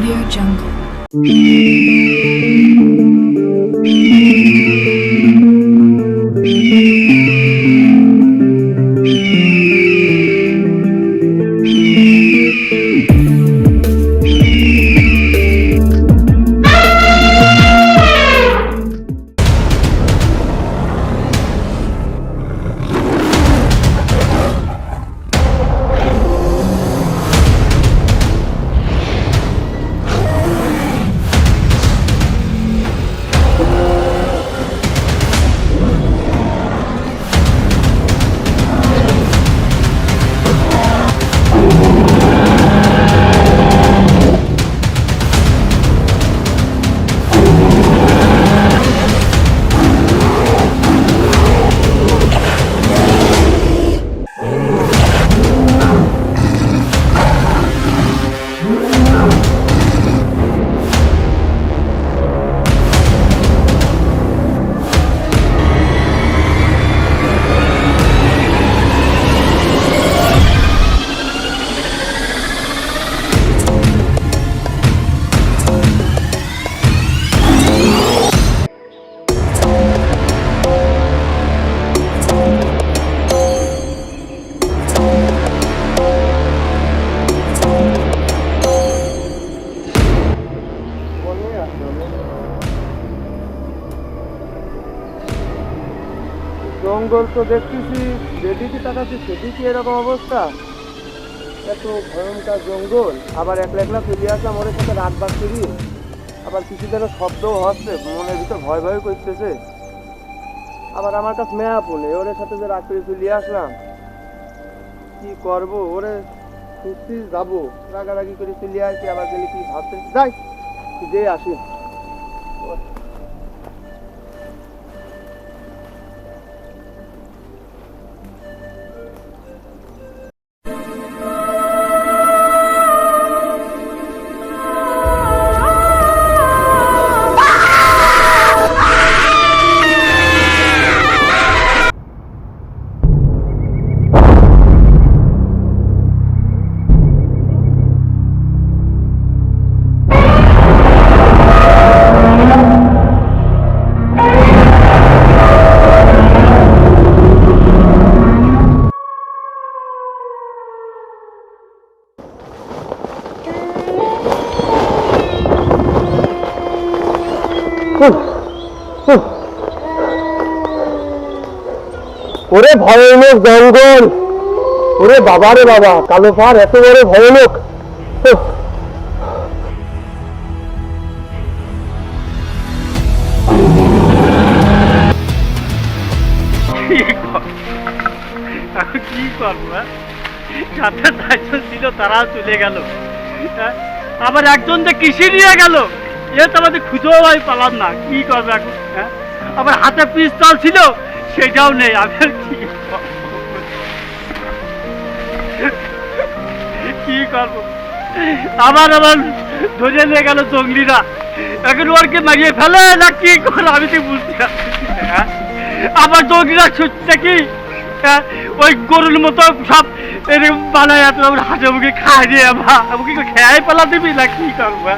Audio Jungle. জঙ্গল তো দেখতেছি, যেদিকে তাকাচ্ছি সেদিকে এরকম অবস্থা। এত ভয়ঙ্কর জঙ্গল, আবার একলা একলা ফিরে আসলাম ওর সাথে রাত বাগ করি, আবার কিছু যেন শব্দও হচ্ছে, মনের ভিতর ভয় ভয় করতেছে। আবার আমার কাছে মেয়া পড়ে ওর সাথে যে রাত করে ফিরে আসলাম, কি করবো? ওরে সুস্থি যাবো, রাগারাগি করে ফিরে আসি, আবার গেলে কি ভাবতে যাই যে আসি। ওরে ভয়ানক জঙ্গল, ওরে বাবা রে বাবা, কালো পাহাড় এত বড় ভয়ানক। কি করবো? সাথে চারজন ছিল, তারা চলে গেল। আবার একজন যে কৃষি নিয়ে গেল, এ তো আমাদের খুঁজেও ভাই পালাম না। কি করবো এখন? আবার হাতে পিস্তল ছিল, সেটাও নেই। আমি কি করবো? আবার আবার ধরে নিয়ে গেল জঙ্গলিরা। এখন ওরকে মারিয়ে ফেলে না কি করে আমি তো বুঝতে পারছি। আবার জঙ্গলিরা ছুটছে কি ওই গরুর মতো সব এরকম বানায় হাতে মুখে খাই দিয়ে আমাকে খেয়াই পালা দিবি না কি করবো?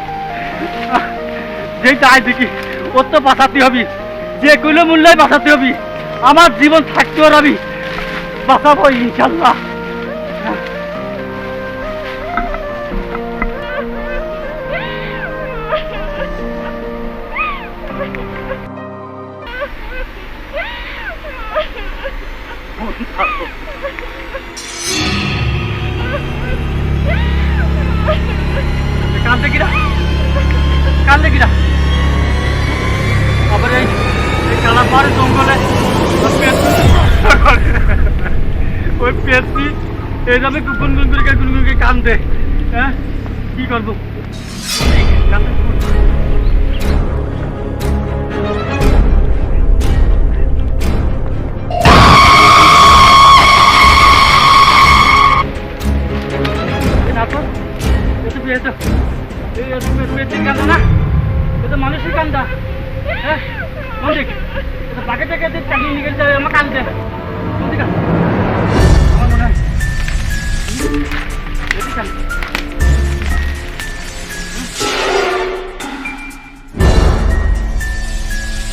যে তাই দেখি ওর তো বাঁচাতে হবে, যে কোনো মূল্যে বাঁচাতে হবে। আমার জীবন থাকতে ওর আমি বাঁচাবো ইনশাল্লাহ। কান্দে কিরা, কান্দে কিরা। আবার এই কালা পাহাড়ের জঙ্গলে ওই পেয়েছি এইভাবে গুনগুন করে কান্দে। হ্যাঁ, কি করবো? মানুষের কান্দা। হ্যাঁ, বাকি টাকা চালিয়ে নিয়ে গেছে আমার কান্দে। আমার মনে হয়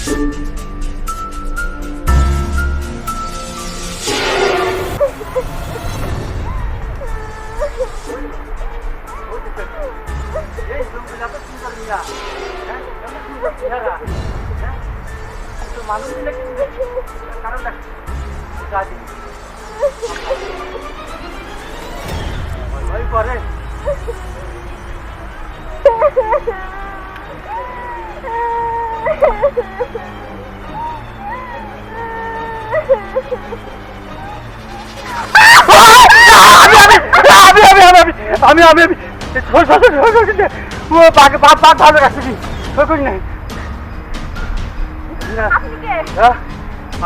এই জঙ্গল এত সুন্দর মিয়া, হ্যাঁ, এত সুন্দর চেহারা, হ্যাঁ, তো মানুষ দিলে কি দিবে? কারণ দেখ, রাজি। ভয় করে।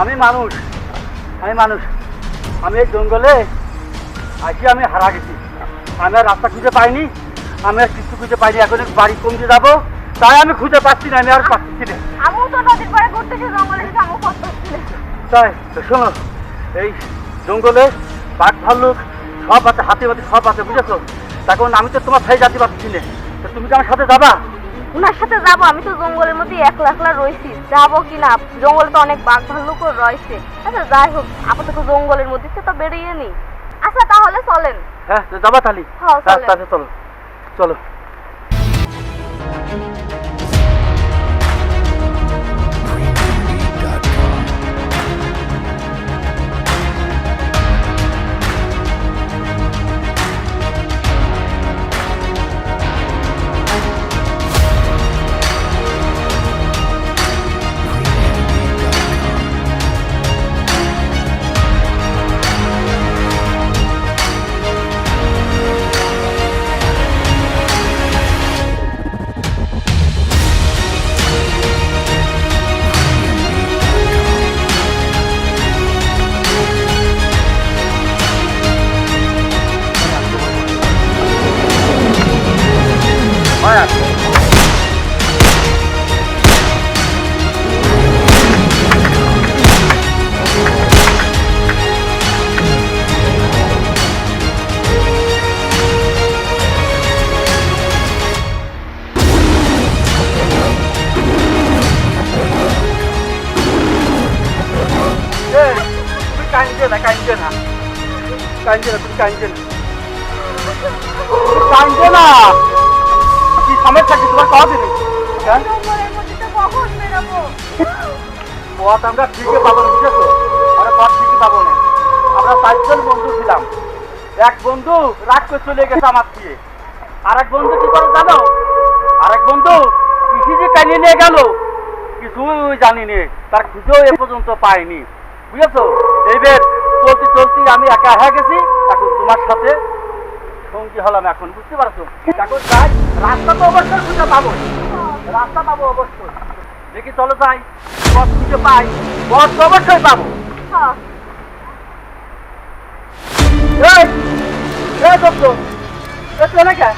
আমি মানুষ, আমি এই জঙ্গলে আজকে আমি হারা গেছি। আমি আর রাস্তা খুঁজে পাইনি, আমি আর কিছু খুঁজে পাইনি। এখন বাড়ি কমতে যাবো, তাই আমি খুঁজে পাচ্ছি না, আমি আর পাচ্ছি না। আমিও তো নদীর পাড়ে ঘুরতেছি, জঙ্গলে এসে আমিও কষ্ট হচ্ছিল। তাই তো শোনো, এই জঙ্গলে বাঘ ভাল্লুক সব আছে, হাতি বাতি সব আছে, বুঝেছো? তখন আমি তো তোমার সাই জাতি পাচ্ছি না, তো তুমি কি আমার সাথে যাবা? ওনার সাথে যাবো? আমি তো জঙ্গলের মধ্যে একলা একলা রয়েছি, যাবো কিনা? জঙ্গলে তো অনেক বাঘ ভাল্লুকও রয়েছে। আচ্ছা যাই হোক, আপাতত জঙ্গলের মধ্যে তো বেরিয়ে নি। আচ্ছা তাহলে চলেন। হ্যাঁ, তো যাবা তাহলে? হ্যাঁ, চলেন। তাহলে চলো চলো। কি সমস্যা কি তোমার? কওয়া দিবি জঙ্গলের মধ্যে তো কখন বেরোবো? পথ আমরা ঠিকই পাবো না, বুঝেছো? আমরা পথ ঠিকই পাবো না। আমরা 4জন বন্ধু ছিলাম, এক বন্ধু রাগ করে চলে গেছে আমার দিয়ে। আর এক বন্ধু কি করে জানো? আর এক বন্ধু কৃষিজি টানিয়ে নিয়ে গেল, কিছুই জানি নে, তার খুঁজেও এ পর্যন্ত পাইনি, বুঝেছো? এইবার চলতে চলতে আমি একা হয়ে গেছি, এখন তোমার সাথে সঙ্গী হলাম। এখন বুঝতে পারছো? এখন যাই, রাস্তা তো অবশ্যই খুঁজে পাবো, রাস্তা পাবো অবশ্যই। দেখি চলো যাই, পথ খুঁজে পাই, পথ তো অবশ্যই পাবো। হ্যাঁ। এই দোস্ত, চলে গে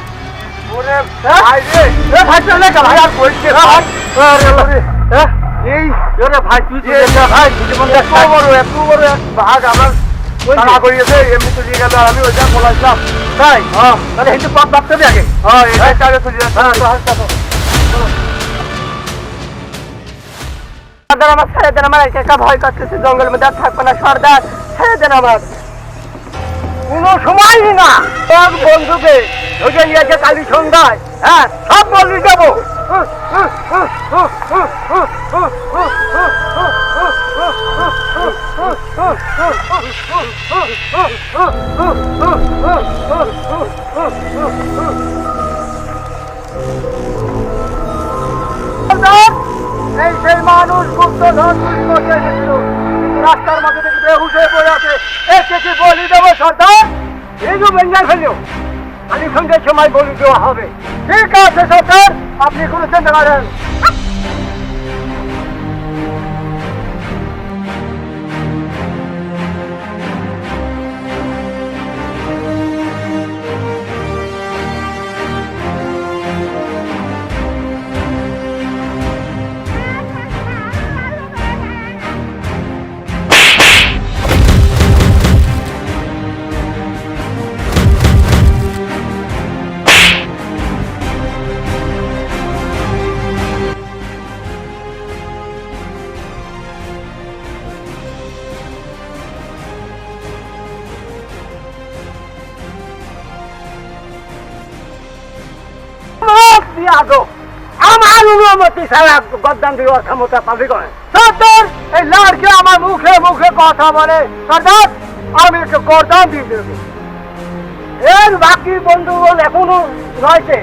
ওরে ভাই রে, ভাই চলে গেল আর বলছে ভাই। এই ওরে ভাই, তুই ভাই এত বড় এক বাঘ আমার তাড়া করিয়েছে, এমনি তো নিয়ে গেল, আর আমি ওইটা বলাইছিলাম। তাই? হ্যাঁ, তাহলে কিন্তু পথ ভাবতে হবে আগে। হ্যাঁ, এটা আগে চলে যাচ্ছে। সর্দার আমার ছেড়ে দেন, আমার একা একা ভয় করতেছে, জঙ্গলের মধ্যে আর থাকবো না। সর্দার ছেড়ে দেন আমার। কোনো সময়ই না, সব বন্ধুকে ধরে নিয়েছে কালী সন্ধ্যায়। হ্যাঁ, সব বলি যাবো। এই সেই মানুষ গুপ্ত ধন চুরি করতে এসেছিল, কিন্তু রাস্তার মধ্যে থেকে বেহুশ হয়ে পড়ে আছে। একে কি বলি দেবো সর্দার? এই যে বেঙ্গাল ফেলেও কালী সন্ধ্যের সময় বলি দেওয়া হবে। ঠিক আছে সর্দার, আপনি কোনো চিন্তা করেন। অনুমতি আদো আমার অনুমতি ছাড়া গদ্দান দিয়ে ওর ক্ষমতা পাবি করে সর্দার এই লাড়কে আমার মুখে মুখে কথা বলে সর্দার আমি একটু গর্দান দিয়ে দেবো এর বাকি বন্ধুগণ এখনো রয়েছে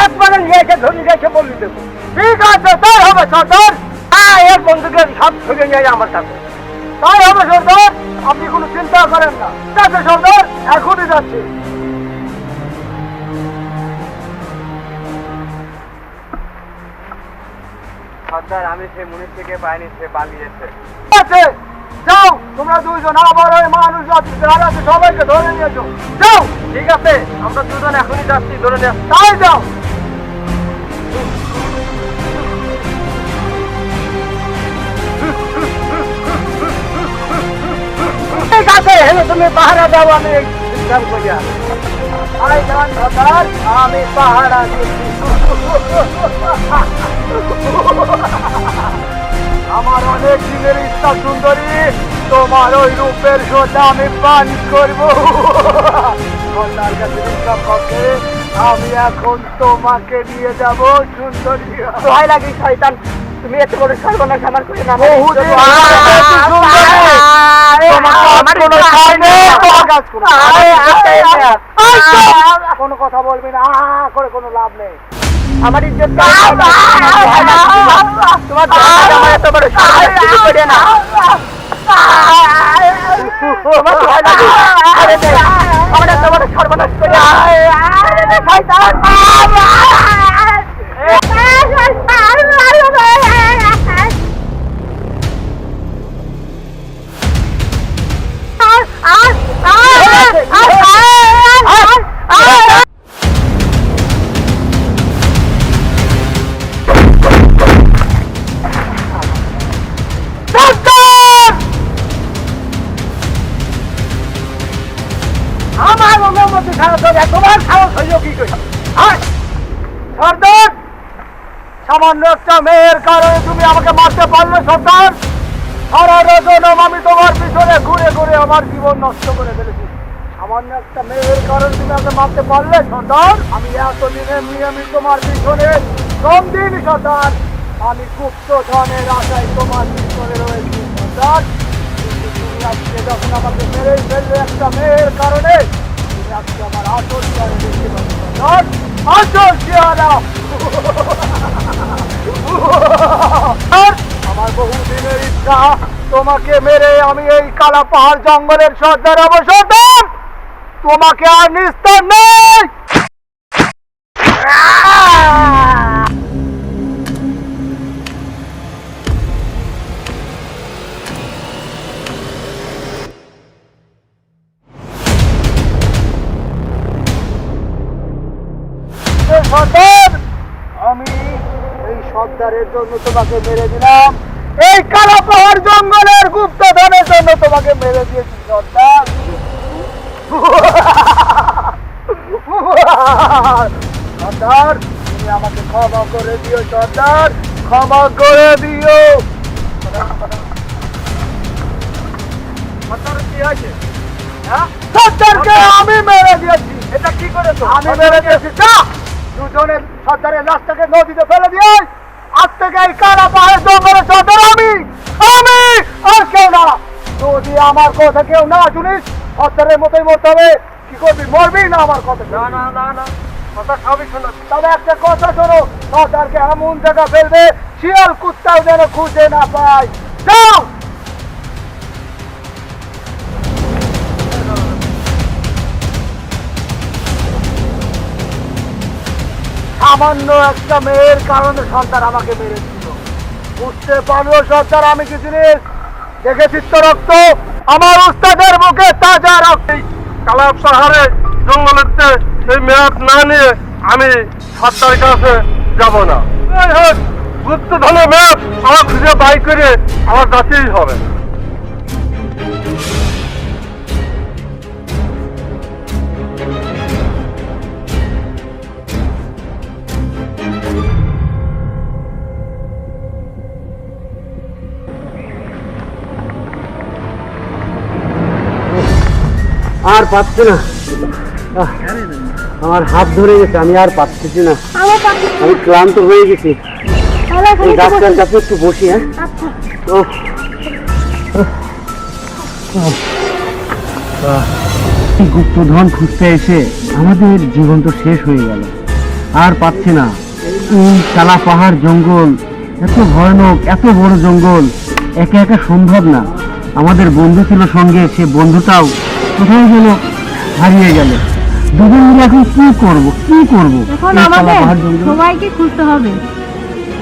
একবারে নিয়ে এসে ধরে গেছে বলি দেবো ঠিক আছে তাই হবে সর্দার হ্যাঁ এর বন্ধুকে সব ধরে নিয়ে আমার কাছে তাই হবে সর্দার আপনি কোনো চিন্তা করেন না ঠিক আছে সর্দার এখনই যাচ্ছি সর্দার আমি সে মুনিশ থেকে পাইনি, সে পালিয়েছে। আছে যাও তোমরা দুইজন আবার ওই মানুষ আছে যারা আছে সবাইকে ধরে নিয়েছো যাও ঠিক আছে আমরা দুজন এখনই যাচ্ছি, ধরে নিয়ে আসছি। তাই যাও ঠিক আছে হেলে তুমি পাহারা দাও আমি ইনকাম করিয়া আই জান সর্দার আমি পাহারা দিচ্ছি আমার অনেক দিনের ইচ্ছা সুন্দরী তোমার ওই রূপের সোটা আমি পান করবো সর্দার কাছে ইনকাম করতে আমি এখন তোমাকে নিয়ে যাব সুন্দরী ভয় লাগে শয়তান তুমি এত বড় সর্বনাশ আমার করে না কোনো কথা বলবি না করে কোনো লাভ নেই আমার ইজ্জত তোমার এত বড় সর্বনাশ করে না আমার এত বড় সর্বনাশ করে আমার অনুমতি ছাড়া তো তোমার সাহস হইল কি করে সর্দার সামান্য একটা মেয়ের কারণে তুমি আমাকে মারতে পারলে সর্দার সারা রজনম আমি তোমার পিছনে ঘুরে ঘুরে আমার জীবন নষ্ট করে ফেলেছি সামান্য একটা মেয়ের কারণে তুমি আমাকে মারতে পারলে সর্দার আমি এতদিনে আমি তোমার পিছনে কম দিন সর্দার আমি গুপ্ত ধনের আশায় তোমার পিছনে রয়েছি সর্দার তুমি আজকে যখন আমাকে মেরেই ফেললে একটা মেয়ের কারণে তুমি আজকে আমার আসল চেহারা দেখতে পাচ্ছ সর্দার আসল চেহারা আমার বহুদিনের ইচ্ছা তোমাকে মেরে আমি এই কালা পাহাড় জঙ্গলের সর্দার অবসরদার তোমাকে আর নিস্তার নেই সর্দার আমি এই সর্দারের জন্য তোমাকে মেরে দিলাম এই কালো পাহাড় জঙ্গলের গুপ্তধনের জন্য তোমাকে মেরে দিয়েছি সর্দার সর্দার তুমি আমাকে ক্ষমা করে দিও সর্দার ক্ষমা করে দিও কি আছে সর্দারকে আমি মেরে দিয়েছি এটা কি করেছো আমি মেরে দিয়েছি দুজনের সর্দারের লাশটাকে নদীতে ফেলে দিয়ে আজ থেকে এই কালা পাহাড়ের জঙ্গলের সর্দার আমি আর কেউ না যদি আমার কথা কেউ না শুনিস সর্দারের মতোই মরতে হবে কি করবি মরবি না আমার কথা না কথা সবই শোনো তবে একটা কথা শোনো সর্দারকে এমন জায়গা ফেলবে শিয়াল কুত্তাও যেন খুঁজে না পায় যাও সামান্য একটা মেয়ের কারণে সর্দার আমাকে মেরেছিল বুঝতে পারলো সর্দার আমি কি জিনিস দেখেছি তো রক্ত আমার উস্তাদের মুখে তাজা রক্ত কালা পাহাড়ে জঙ্গলেতে সেই মেয়াদ না নিয়ে আমি সর্দারের কাছে যাব না গুপ্ত ধনের মেয়াদ আমার খুঁজে বাই করে আমার কাছেই হবে আর পাচ্ছি না আমার হাত ধরে গেছে, আমি আর পারতেছি না, আমার পাশে আমি ক্লান্ত হয়ে গেছি। তাহলে এখানে এই একটু গাছটার বসি। কাছে একটু বসি। হ্যাঁ, আচ্ছা এই গুপ্তধন খুঁজতে এসে আমাদের জীবন তো শেষ হয়ে গেল, আর পাচ্ছি না। এই কালা পাহাড় জঙ্গল এত ভয়ানক, এত বড় জঙ্গল, একা একা সম্ভব না। আমাদের বন্ধু ছিল সঙ্গে, সে বন্ধুটাও কোথায় গেল, হারিয়ে গেল। দুজন মিলে এখন কি করব, কি করব? এখন এই কালা আমাদের পাহাড় জঙ্গল। সবাইকে খুঁজতে হবে,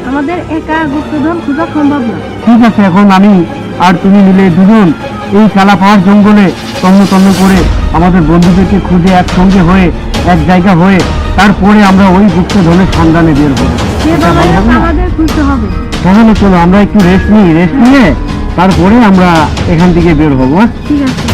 আমাদের একা গুপ্তধন খোঁজা সম্ভব না। ঠিক আছে, এখন আমি আর তুমি মিলে দুজন এই কালা পাহাড় জঙ্গলে তন্ন তন্ন করে আমাদের বন্ধুদেরকে খুঁজে একসঙ্গে হয়ে এক জায়গা হয়ে তারপরে আমরা ওই গুপ্তধনের সন্ধানে বের হবো। এটা ভালো হবে না? আমাদের খুঁজতে হবে। তাহলে চলো আমরা একটু রেস্ট নিই, রেস্ট নিয়ে তারপরে আমরা এখান থেকে বের হবো। হ্যাঁ? ঠিক আছে।